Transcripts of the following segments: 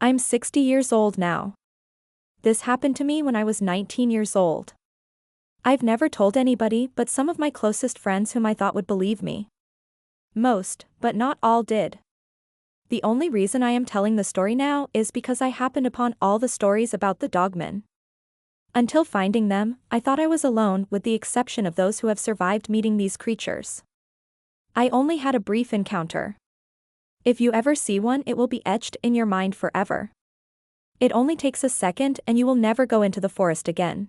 I'm 60 years old now. This happened to me when I was 19 years old. I've never told anybody but some of my closest friends whom I thought would believe me. Most, but not all did. The only reason I am telling the story now is because I happened upon all the stories about the Dogmen. Until finding them, I thought I was alone with the exception of those who have survived meeting these creatures. I only had a brief encounter. If you ever see one, it will be etched in your mind forever. It only takes a second and you will never go into the forest again.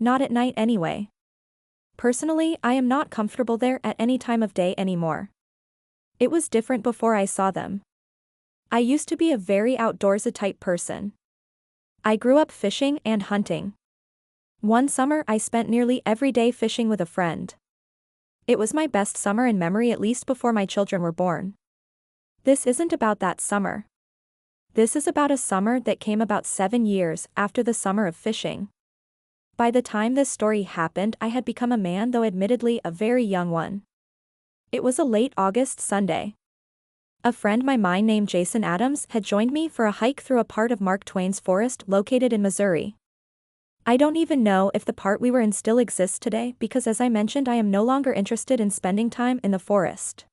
Not at night anyway. Personally, I am not comfortable there at any time of day anymore. It was different before I saw them. I used to be a very outdoorsy type person. I grew up fishing and hunting. One summer I spent nearly every day fishing with a friend. It was my best summer in memory, at least before my children were born. This isn't about that summer. This is about a summer that came about 7 years after the summer of fishing. By the time this story happened, I had become a man, though admittedly a very young one. It was a late August Sunday. A friend of mine named Jason Adams had joined me for a hike through a part of Mark Twain's forest located in Missouri. I don't even know if the part we were in still exists today because, as I mentioned, I am no longer interested in spending time in the forest.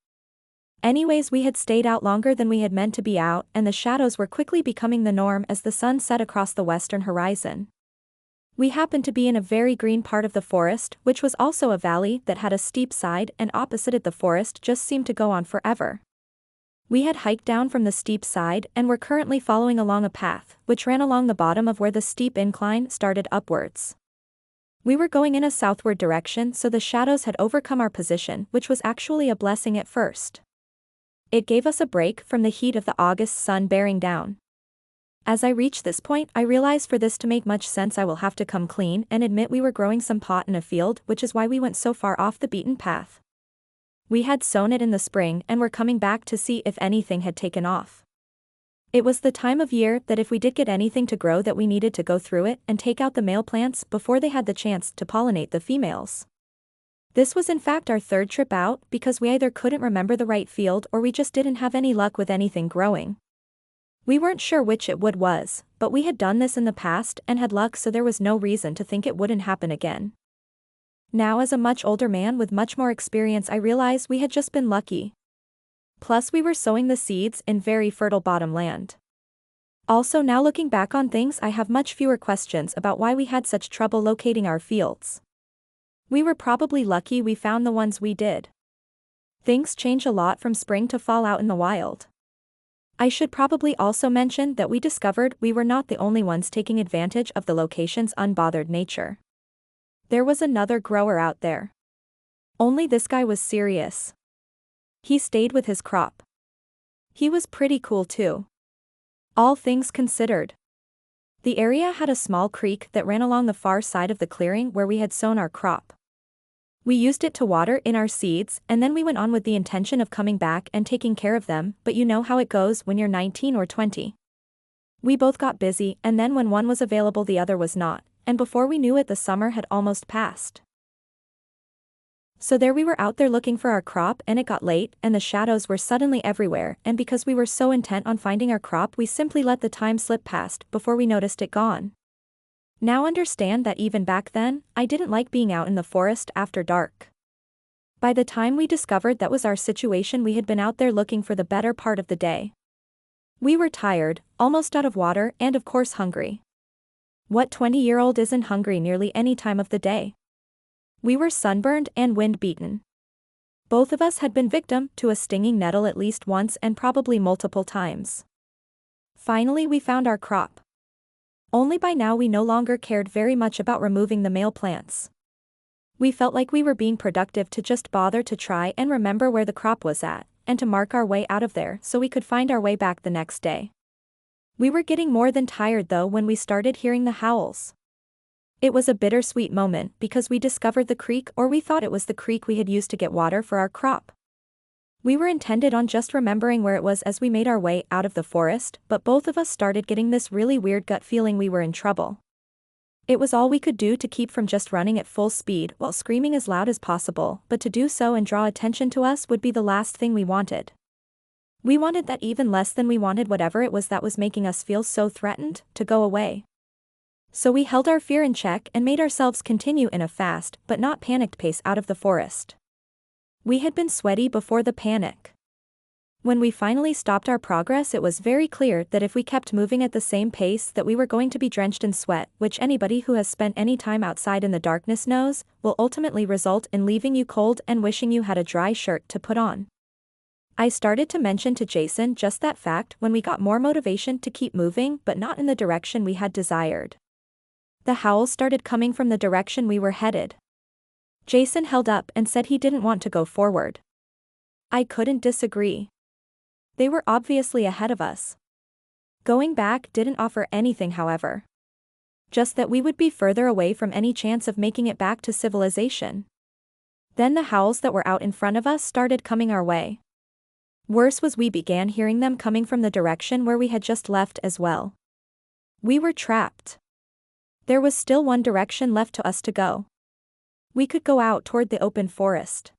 Anyways, we had stayed out longer than we had meant to be out, and the shadows were quickly becoming the norm as the sun set across the western horizon. We happened to be in a very green part of the forest, which was also a valley that had a steep side, and opposite it the forest just seemed to go on forever. We had hiked down from the steep side and were currently following along a path, which ran along the bottom of where the steep incline started upwards. We were going in a southward direction, so the shadows had overcome our position, which was actually a blessing at first. It gave us a break from the heat of the August sun bearing down. As I reached this point, I realized for this to make much sense I will have to come clean and admit we were growing some pot in a field, which is why we went so far off the beaten path. We had sown it in the spring and were coming back to see if anything had taken off. It was the time of year that if we did get anything to grow that we needed to go through it and take out the male plants before they had the chance to pollinate the females. This was in fact our third trip out because we either couldn't remember the right field or we just didn't have any luck with anything growing. We weren't sure which it was, but we had done this in the past and had luck, so there was no reason to think it wouldn't happen again. Now, as a much older man with much more experience, I realized we had just been lucky. Plus we were sowing the seeds in very fertile bottom land. Also, now looking back on things, I have much fewer questions about why we had such trouble locating our fields. We were probably lucky we found the ones we did. Things change a lot from spring to fall out in the wild. I should probably also mention that we discovered we were not the only ones taking advantage of the location's unbothered nature. There was another grower out there. Only this guy was serious. He stayed with his crop. He was pretty cool too. All things considered. The area had a small creek that ran along the far side of the clearing where we had sown our crop. We used it to water in our seeds, and then we went on with the intention of coming back and taking care of them, but you know how it goes when you're 19 or 20. We both got busy, and then when one was available the other was not, and before we knew it the summer had almost passed. So there we were out there looking for our crop, and it got late and the shadows were suddenly everywhere, and because we were so intent on finding our crop we simply let the time slip past before we noticed it gone. Now understand that even back then, I didn't like being out in the forest after dark. By the time we discovered that was our situation, we had been out there looking for the better part of the day. We were tired, almost out of water, and of course hungry. What 20-year-old isn't hungry nearly any time of the day? We were sunburned and wind-beaten. Both of us had been victim to a stinging nettle at least once and probably multiple times. Finally we found our crop. Only by now we no longer cared very much about removing the male plants. We felt like we were being productive to just bother to try and remember where the crop was at, and to mark our way out of there so we could find our way back the next day. We were getting more than tired though when we started hearing the howls. It was a bittersweet moment because we discovered the creek, or we thought it was the creek we had used to get water for our crop. We were intended on just remembering where it was as we made our way out of the forest, but both of us started getting this really weird gut feeling we were in trouble. It was all we could do to keep from just running at full speed while screaming as loud as possible, but to do so and draw attention to us would be the last thing we wanted. We wanted that even less than we wanted whatever it was that was making us feel so threatened to go away. So we held our fear in check and made ourselves continue in a fast but not panicked pace out of the forest. We had been sweaty before the panic. When we finally stopped our progress, it was very clear that if we kept moving at the same pace that we were going to be drenched in sweat, which anybody who has spent any time outside in the darkness knows, will ultimately result in leaving you cold and wishing you had a dry shirt to put on. I started to mention to Jason just that fact when we got more motivation to keep moving but not in the direction we had desired. The howls started coming from the direction we were headed. Jason held up and said he didn't want to go forward. I couldn't disagree. They were obviously ahead of us. Going back didn't offer anything, however. Just that we would be further away from any chance of making it back to civilization. Then the howls that were out in front of us started coming our way. Worse was we began hearing them coming from the direction where we had just left as well. We were trapped. There was still one direction left to us to go. We could go out toward the open forest.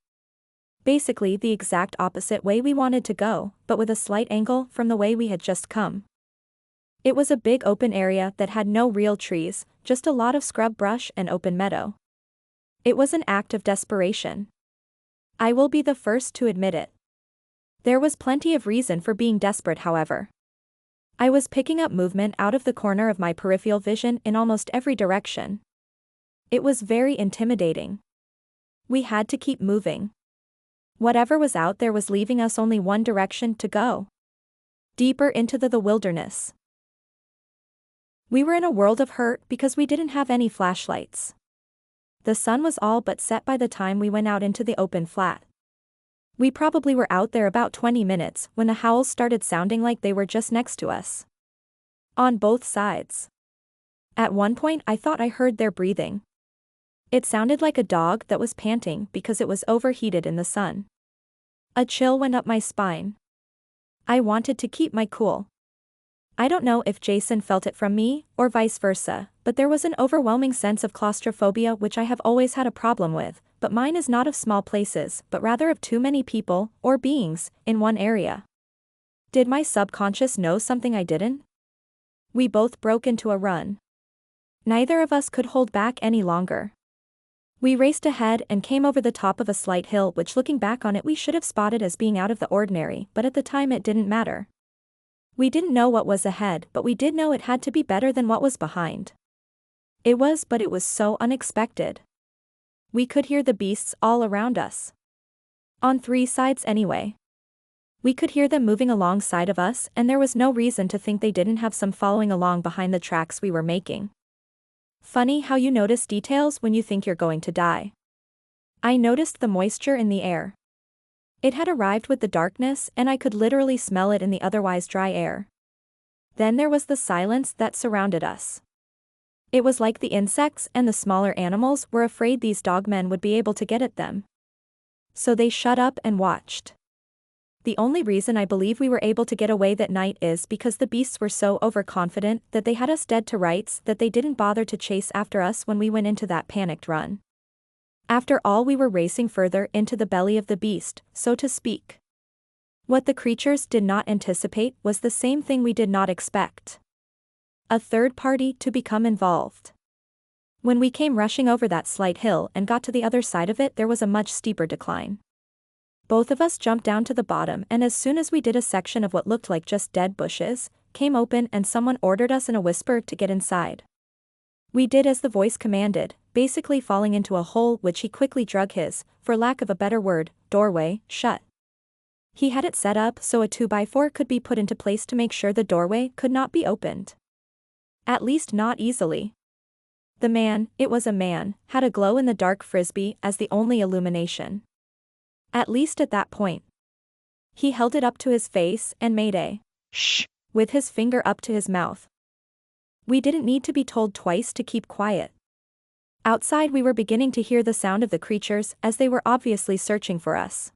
Basically the exact opposite way we wanted to go, but with a slight angle from the way we had just come. It was a big open area that had no real trees, just a lot of scrub brush and open meadow. It was an act of desperation. I will be the first to admit it. There was plenty of reason for being desperate, however. I was picking up movement out of the corner of my peripheral vision in almost every direction. It was very intimidating. We had to keep moving. Whatever was out there was leaving us only one direction to go. Deeper into the wilderness. We were in a world of hurt because we didn't have any flashlights. The sun was all but set by the time we went out into the open flat. We probably were out there about 20 minutes when the howls started sounding like they were just next to us. On both sides. At one point I thought I heard their breathing. It sounded like a dog that was panting because it was overheated in the sun. A chill went up my spine. I wanted to keep my cool. I don't know if Jason felt it from me, or vice versa, but there was an overwhelming sense of claustrophobia which I have always had a problem with, but mine is not of small places, but rather of too many people, or beings, in one area. Did my subconscious know something I didn't? We both broke into a run. Neither of us could hold back any longer. We raced ahead and came over the top of a slight hill which, looking back on it, we should have spotted as being out of the ordinary, but at the time it didn't matter. We didn't know what was ahead, but we did know it had to be better than what was behind. It was so unexpected. We could hear the beasts all around us. On three sides anyway. We could hear them moving alongside of us, and there was no reason to think they didn't have some following along behind the tracks we were making. Funny how you notice details when you think you're going to die. I noticed the moisture in the air. It had arrived with the darkness, and I could literally smell it in the otherwise dry air. Then there was the silence that surrounded us. It was like the insects and the smaller animals were afraid these dogmen would be able to get at them. So they shut up and watched. The only reason I believe we were able to get away that night is because the beasts were so overconfident that they had us dead to rights that they didn't bother to chase after us when we went into that panicked run. After all, we were racing further into the belly of the beast, so to speak. What the creatures did not anticipate was the same thing we did not expect. A third party to become involved. When we came rushing over that slight hill and got to the other side of it, there was a much steeper decline. Both of us jumped down to the bottom, and as soon as we did, a section of what looked like just dead bushes came open and someone ordered us in a whisper to get inside. We did as the voice commanded, basically falling into a hole which he quickly drug his, for lack of a better word, doorway, shut. He had it set up so a 2x4 could be put into place to make sure the doorway could not be opened. At least not easily. The man, it was a man, had a glow-in-the-dark frisbee as the only illumination. At least at that point. He held it up to his face and made a shh with his finger up to his mouth. We didn't need to be told twice to keep quiet. Outside we were beginning to hear the sound of the creatures as they were obviously searching for us.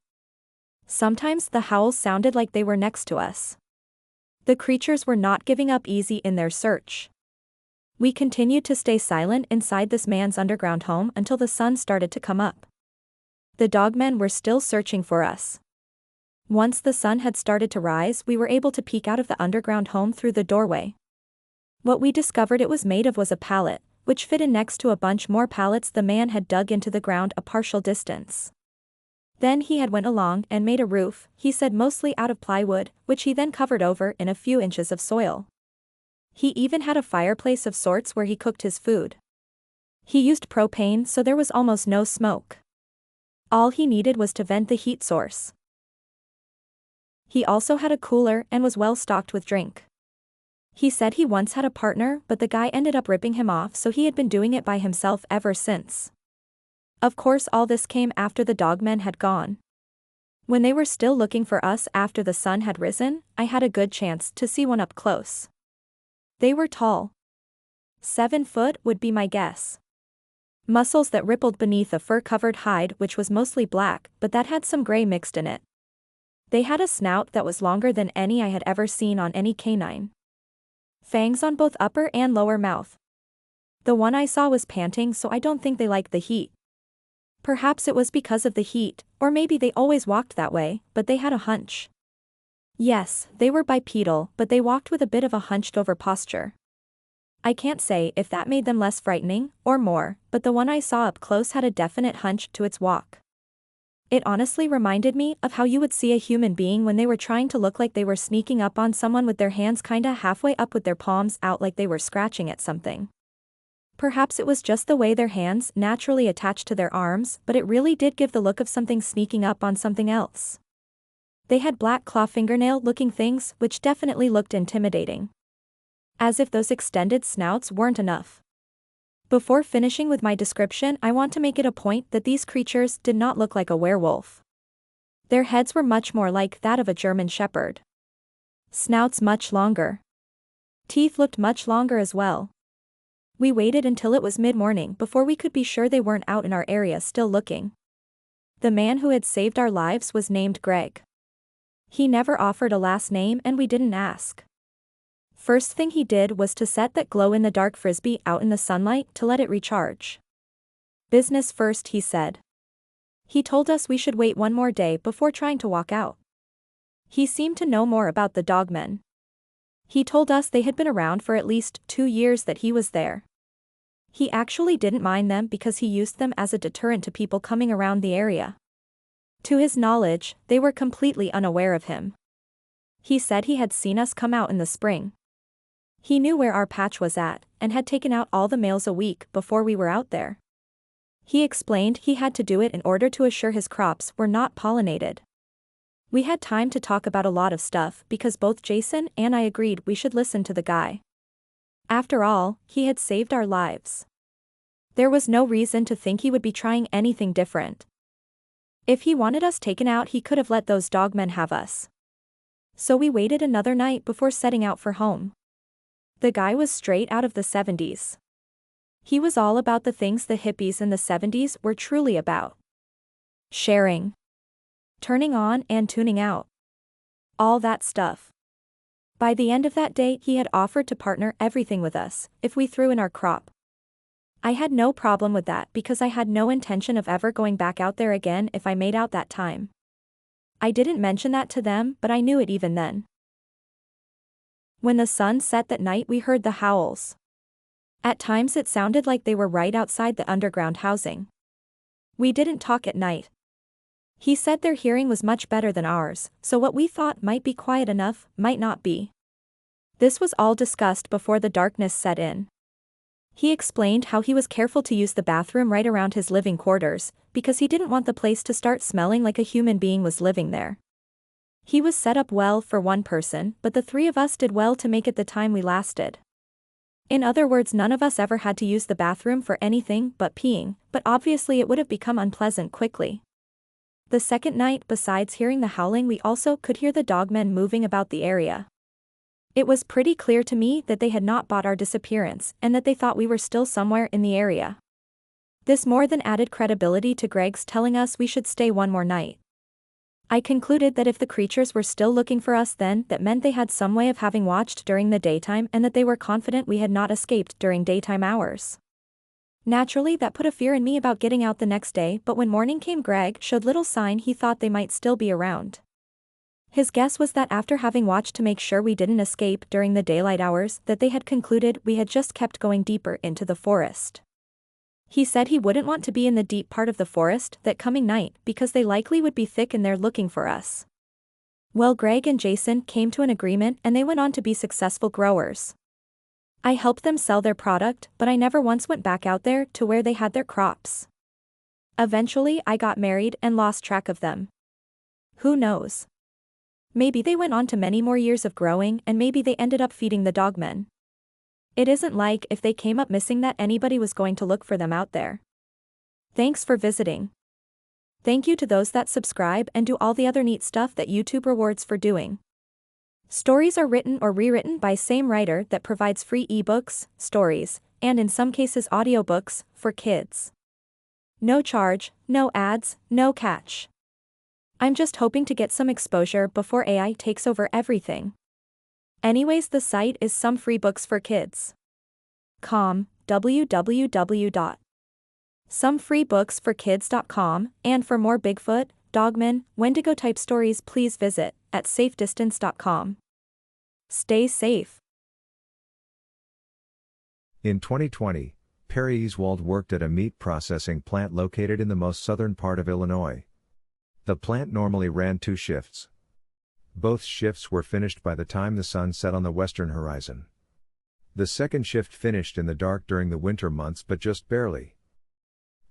Sometimes the howls sounded like they were next to us. The creatures were not giving up easy in their search. We continued to stay silent inside this man's underground home until the sun started to come up. The dogmen were still searching for us. Once the sun had started to rise, we were able to peek out of the underground home through the doorway. What we discovered it was made of was a pallet, which fit in next to a bunch more pallets the man had dug into the ground a partial distance. Then he had went along and made a roof, he said mostly out of plywood, which he then covered over in a few inches of soil. He even had a fireplace of sorts where he cooked his food. He used propane so there was almost no smoke. All he needed was to vent the heat source. He also had a cooler and was well stocked with drink. He said he once had a partner but the guy ended up ripping him off, so he had been doing it by himself ever since. Of course all this came after the dogmen had gone. When they were still looking for us after the sun had risen, I had a good chance to see one up close. They were tall. 7 foot would be my guess. Muscles that rippled beneath a fur-covered hide which was mostly black but that had some gray mixed in it. They had a snout that was longer than any I had ever seen on any canine. Fangs on both upper and lower mouth. The one I saw was panting, so I don't think they liked the heat. Perhaps it was because of the heat, or maybe they always walked that way, but they had a hunch. Yes, they were bipedal, but they walked with a bit of a hunched-over posture. I can't say if that made them less frightening, or more, but the one I saw up close had a definite hunch to its walk. It honestly reminded me of how you would see a human being when they were trying to look like they were sneaking up on someone with their hands kinda halfway up with their palms out like they were scratching at something. Perhaps it was just the way their hands naturally attached to their arms, but it really did give the look of something sneaking up on something else. They had black claw fingernail-looking things which definitely looked intimidating. As if those extended snouts weren't enough. Before finishing with my description, I want to make it a point that these creatures did not look like a werewolf. Their heads were much more like that of a German shepherd. Snouts much longer. Teeth looked much longer as well. We waited until it was mid-morning before we could be sure they weren't out in our area still looking. The man who had saved our lives was named Greg. He never offered a last name and we didn't ask. First thing he did was to set that glow-in-the-dark frisbee out in the sunlight to let it recharge. Business first, he said. He told us we should wait one more day before trying to walk out. He seemed to know more about the dogmen. He told us they had been around for at least 2 years that he was there. He actually didn't mind them because he used them as a deterrent to people coming around the area. To his knowledge, they were completely unaware of him. He said he had seen us come out in the spring. He knew where our patch was at, and had taken out all the males a week before we were out there. He explained he had to do it in order to assure his crops were not pollinated. We had time to talk about a lot of stuff because both Jason and I agreed we should listen to the guy. After all, he had saved our lives. There was no reason to think he would be trying anything different. If he wanted us taken out, he could have let those dogmen have us. So we waited another night before setting out for home. The guy was straight out of the 70s. He was all about the things the hippies in the 70s were truly about. Sharing. Turning on and tuning out. All that stuff. By the end of that day, he had offered to partner everything with us if we threw in our crop. I had no problem with that because I had no intention of ever going back out there again if I made out that time. I didn't mention that to them, but I knew it even then. When the sun set that night, we heard the howls. At times it sounded like they were right outside the underground housing. We didn't talk at night. He said their hearing was much better than ours, so what we thought might be quiet enough might not be. This was all discussed before the darkness set in. He explained how he was careful to use the bathroom right around his living quarters, because he didn't want the place to start smelling like a human being was living there. He was set up well for one person, but the 3 of us did well to make it the time we lasted. In other words, none of us ever had to use the bathroom for anything but peeing, but obviously it would have become unpleasant quickly. The second night, besides hearing the howling, we also could hear the dogmen moving about the area. It was pretty clear to me that they had not bought our disappearance and that they thought we were still somewhere in the area. This more than added credibility to Greg's telling us we should stay one more night. I concluded that if the creatures were still looking for us, then that meant they had some way of having watched during the daytime and that they were confident we had not escaped during daytime hours. Naturally, that put a fear in me about getting out the next day, but when morning came, Greg showed little sign he thought they might still be around. His guess was that after having watched to make sure we didn't escape during the daylight hours, that they had concluded we had just kept going deeper into the forest. He said he wouldn't want to be in the deep part of the forest that coming night because they likely would be thick in there looking for us. Well, Greg and Jason came to an agreement and they went on to be successful growers. I helped them sell their product, but I never once went back out there to where they had their crops. Eventually I got married and lost track of them. Who knows? Maybe they went on to many more years of growing and maybe they ended up feeding the dogmen. It isn't like if they came up missing that anybody was going to look for them out there. Thanks for visiting. Thank you to those that subscribe and do all the other neat stuff that YouTube rewards for doing. Stories are written or rewritten by same writer that provides free ebooks, stories, and in some cases audiobooks, for kids. No charge, no ads, no catch. I'm just hoping to get some exposure before AI takes over everything. Anyways, the site is somefreebooksforkids.com, www.somefreebooksforkids.com, and for more Bigfoot, Dogmen, Wendigo type stories please visit at safedistance.com. Stay safe. In 2020, Perry Easwald worked at a meat processing plant located in the most southern part of Illinois. The plant normally ran 2 shifts. Both shifts were finished by the time the sun set on the western horizon. The second shift finished in the dark during the winter months, but just barely.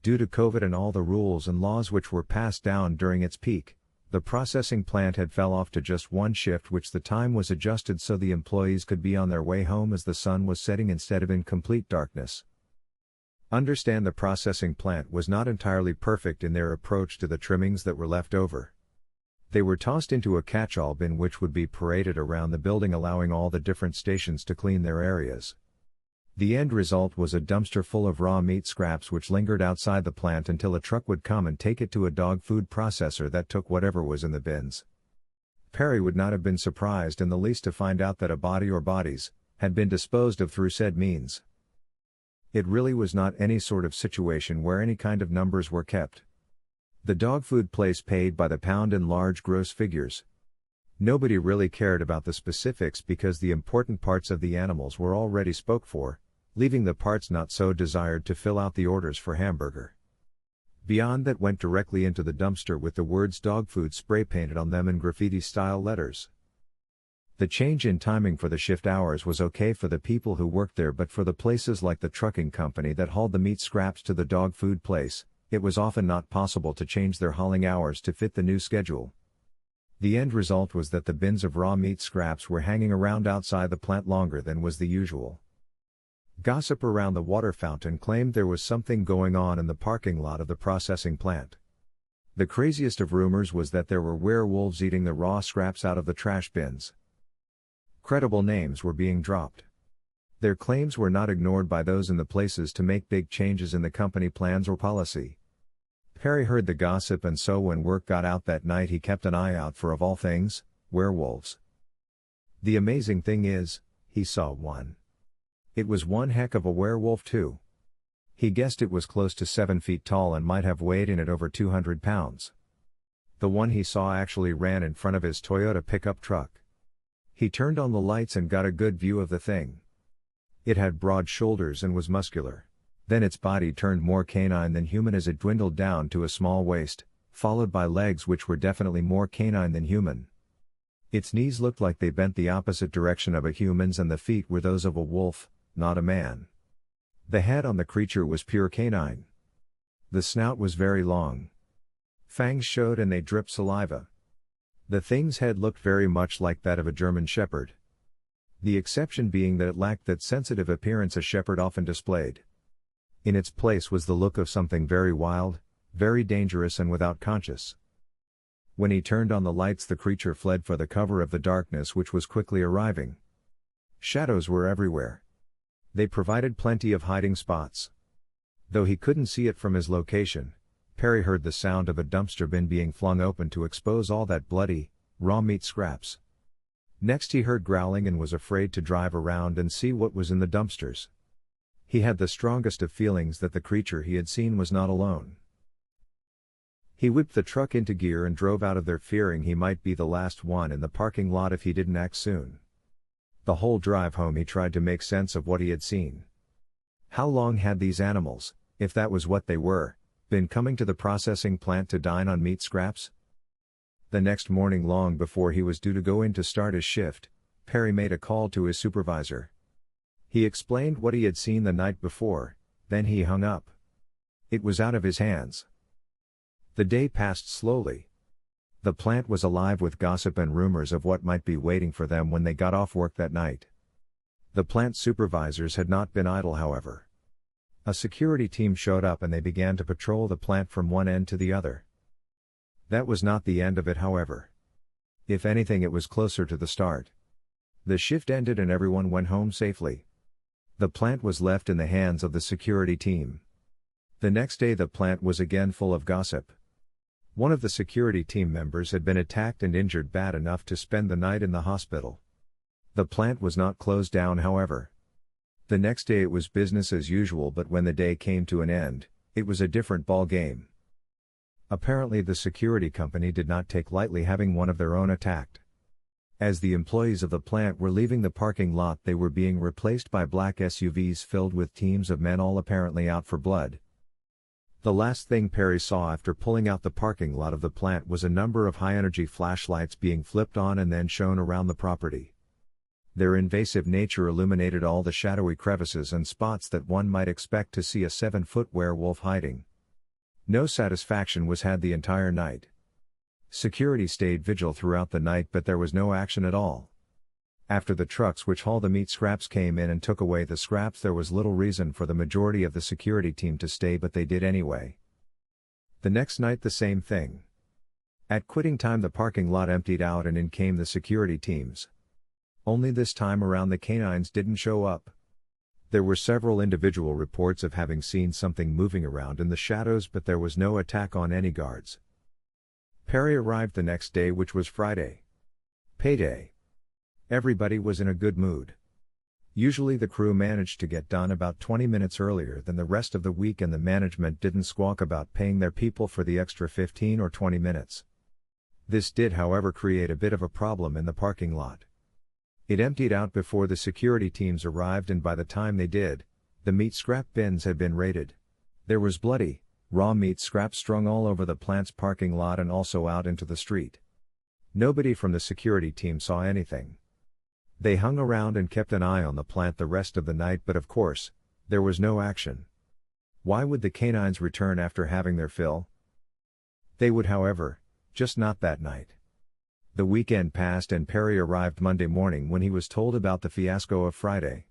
Due to COVID and all the rules and laws which were passed down during its peak, the processing plant had fell off to just 1 shift, which the time was adjusted so the employees could be on their way home as the sun was setting instead of in complete darkness. Understand, the processing plant was not entirely perfect in their approach to the trimmings that were left over. They were tossed into a catch-all bin which would be paraded around the building, allowing all the different stations to clean their areas. The end result was a dumpster full of raw meat scraps which lingered outside the plant until a truck would come and take it to a dog food processor that took whatever was in the bins. Perry would not have been surprised in the least to find out that a body or bodies had been disposed of through said means. It really was not any sort of situation where any kind of numbers were kept. The dog food place paid by the pound in large gross figures. Nobody really cared about the specifics because the important parts of the animals were already spoke for, leaving the parts not so desired to fill out the orders for hamburger. Beyond that went directly into the dumpster with the words dog food spray painted on them in graffiti-style letters. The change in timing for the shift hours was okay for the people who worked there, but for the places like the trucking company that hauled the meat scraps to the dog food place, it was often not possible to change their hauling hours to fit the new schedule. The end result was that the bins of raw meat scraps were hanging around outside the plant longer than was the usual. Gossip around the water fountain claimed there was something going on in the parking lot of the processing plant. The craziest of rumors was that there were werewolves eating the raw scraps out of the trash bins. Credible names were being dropped. Their claims were not ignored by those in the places to make big changes in the company plans or policy. Perry heard the gossip, and so when work got out that night he kept an eye out for, of all things, werewolves. The amazing thing is, he saw one. It was one heck of a werewolf too. He guessed it was close to 7 feet tall and might have weighed in at over 200 pounds. The one he saw actually ran in front of his Toyota pickup truck. He turned on the lights and got a good view of the thing. It had broad shoulders and was muscular. Then its body turned more canine than human as it dwindled down to a small waist, followed by legs which were definitely more canine than human. Its knees looked like they bent the opposite direction of a human's, and the feet were those of a wolf, not a man. The head on the creature was pure canine. The snout was very long. Fangs showed and they dripped saliva. The thing's head looked very much like that of a German shepherd. The exception being that it lacked that sensitive appearance a shepherd often displayed. In its place was the look of something very wild, very dangerous, and without conscience. When he turned on the lights, the creature fled for the cover of the darkness which was quickly arriving. Shadows were everywhere. They provided plenty of hiding spots. Though he couldn't see it from his location, Perry heard the sound of a dumpster bin being flung open to expose all that bloody, raw meat scraps. Next he heard growling and was afraid to drive around and see what was in the dumpsters. He had the strongest of feelings that the creature he had seen was not alone. He whipped the truck into gear and drove out of there fearing he might be the last one in the parking lot if he didn't act soon. The whole drive home he tried to make sense of what he had seen. How long had these animals, if that was what they were, been coming to the processing plant to dine on meat scraps? The next morning, long before he was due to go in to start his shift, Perry made a call to his supervisor. He explained what he had seen the night before, then he hung up. It was out of his hands. The day passed slowly. The plant was alive with gossip and rumors of what might be waiting for them when they got off work that night. The plant supervisors had not been idle, however. A security team showed up and they began to patrol the plant from one end to the other. That was not the end of it, however. If anything, it was closer to the start. The shift ended and everyone went home safely. The plant was left in the hands of the security team. The next day the plant was again full of gossip. One of the security team members had been attacked and injured bad enough to spend the night in the hospital. The plant was not closed down, however. The next day it was business as usual, but when the day came to an end, it was a different ball game. Apparently the security company did not take lightly having one of their own attacked. As the employees of the plant were leaving the parking lot, they were being replaced by black SUVs filled with teams of men, all apparently out for blood. The last thing Perry saw after pulling out the parking lot of the plant was a number of high-energy flashlights being flipped on and then shown around the property. Their invasive nature illuminated all the shadowy crevices and spots that one might expect to see a 7-foot werewolf hiding. No satisfaction was had the entire night. Security stayed vigil throughout the night, but there was no action at all. After the trucks which haul the meat scraps came in and took away the scraps, there was little reason for the majority of the security team to stay, but they did anyway. The next night the same thing. At quitting time the parking lot emptied out and in came the security teams. Only this time around the canines didn't show up. There were several individual reports of having seen something moving around in the shadows, but there was no attack on any guards. Perry arrived the next day, which was Friday. Payday. Everybody was in a good mood. Usually the crew managed to get done about 20 minutes earlier than the rest of the week, and the management didn't squawk about paying their people for the extra 15 or 20 minutes. This did, however, create a bit of a problem in the parking lot. It emptied out before the security teams arrived, and by the time they did, the meat scrap bins had been raided. There was bloody, raw meat scraps strung all over the plant's parking lot and also out into the street. Nobody from the security team saw anything. They hung around and kept an eye on the plant the rest of the night, but of course, there was no action. Why would the canines return after having their fill? They would, however, just not that night. The weekend passed and Perry arrived Monday morning when he was told about the fiasco of Friday.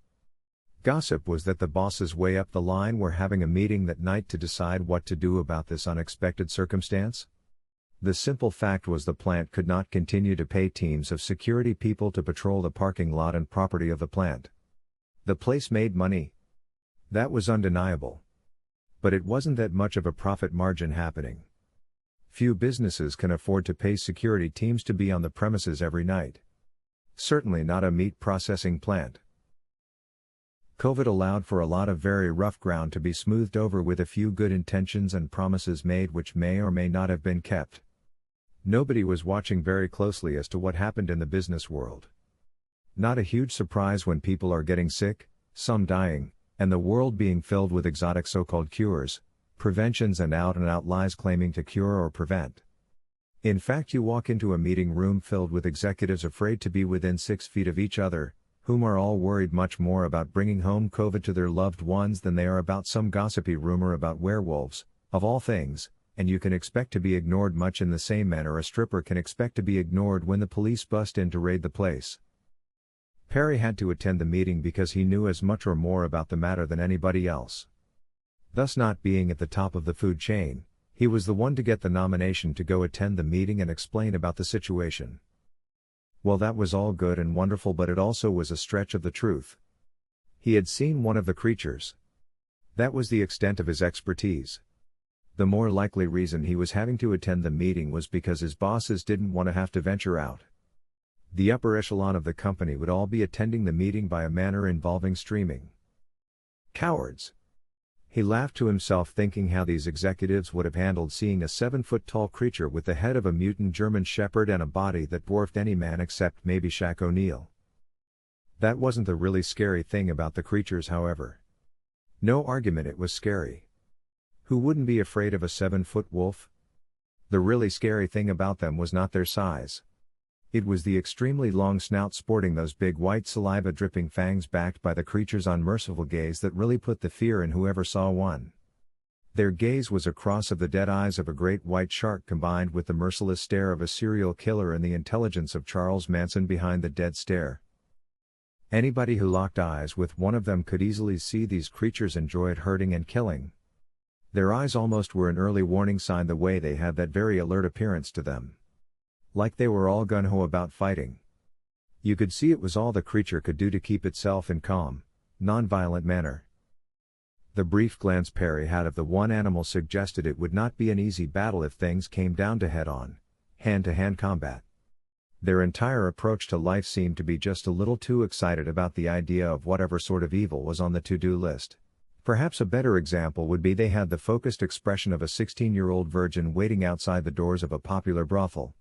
Gossip was that the bosses way up the line were having a meeting that night to decide what to do about this unexpected circumstance. The simple fact was the plant could not continue to pay teams of security people to patrol the parking lot and property of the plant. The place made money. That was undeniable. But it wasn't that much of a profit margin happening. Few businesses can afford to pay security teams to be on the premises every night. Certainly not a meat processing plant. COVID allowed for a lot of very rough ground to be smoothed over with a few good intentions and promises made which may or may not have been kept. Nobody was watching very closely as to what happened in the business world. Not a huge surprise when people are getting sick, some dying, and the world being filled with exotic so-called cures, preventions and out-and-out lies claiming to cure or prevent. In fact, you walk into a meeting room filled with executives afraid to be within 6 feet of each other, whom are all worried much more about bringing home COVID to their loved ones than they are about some gossipy rumor about werewolves, of all things, and you can expect to be ignored much in the same manner a stripper can expect to be ignored when the police bust in to raid the place. Perry had to attend the meeting because he knew as much or more about the matter than anybody else. Thus, not being at the top of the food chain, he was the one to get the nomination to go attend the meeting and explain about the situation. Well, that was all good and wonderful, but it also was a stretch of the truth. He had seen one of the creatures. That was the extent of his expertise. The more likely reason he was having to attend the meeting was because his bosses didn't want to have to venture out. The upper echelon of the company would all be attending the meeting by a manner involving streaming. Cowards. He laughed to himself, thinking how these executives would have handled seeing a 7-foot-tall creature with the head of a mutant German Shepherd and a body that dwarfed any man except maybe Shaq O'Neal. That wasn't the really scary thing about the creatures, however. No argument, it was scary. Who wouldn't be afraid of a 7-foot wolf? The really scary thing about them was not their size. It was the extremely long snout sporting those big white saliva-dripping fangs backed by the creature's unmerciful gaze that really put the fear in whoever saw one. Their gaze was a cross of the dead eyes of a great white shark combined with the merciless stare of a serial killer and the intelligence of Charles Manson behind the dead stare. Anybody who locked eyes with one of them could easily see these creatures enjoyed hurting and killing. Their eyes almost were an early warning sign, the way they had that very alert appearance to them. Like they were all gung-ho about fighting. You could see it was all the creature could do to keep itself in calm, non-violent manner. The brief glance Perry had of the one animal suggested it would not be an easy battle if things came down to head-on, hand-to-hand combat. Their entire approach to life seemed to be just a little too excited about the idea of whatever sort of evil was on the to-do list. Perhaps a better example would be they had the focused expression of a 16-year-old virgin waiting outside the doors of a popular brothel.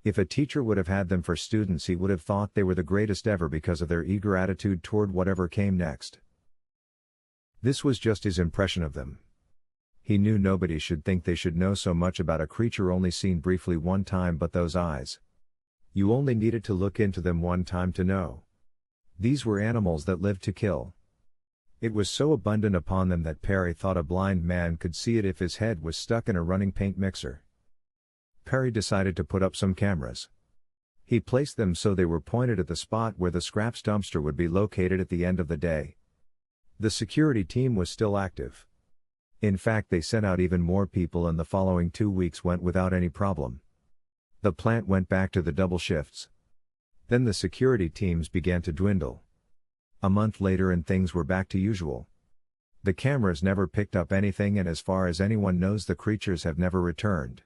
If a teacher would have had them for students, he would have thought they were the greatest ever because of their eager attitude toward whatever came next. This was just his impression of them. He knew nobody should think they should know so much about a creature only seen briefly one time, but those eyes. You only needed to look into them one time to know. These were animals that lived to kill. It was so abundant upon them that Perry thought a blind man could see it if his head was stuck in a running paint mixer. Perry decided to put up some cameras. He placed them so they were pointed at the spot where the scraps dumpster would be located at the end of the day. The security team was still active. In fact, they sent out even more people, and the following 2 weeks went without any problem. The plant went back to the double shifts. Then the security teams began to dwindle. A month later and things were back to usual. The cameras never picked up anything, and as far as anyone knows, the creatures have never returned.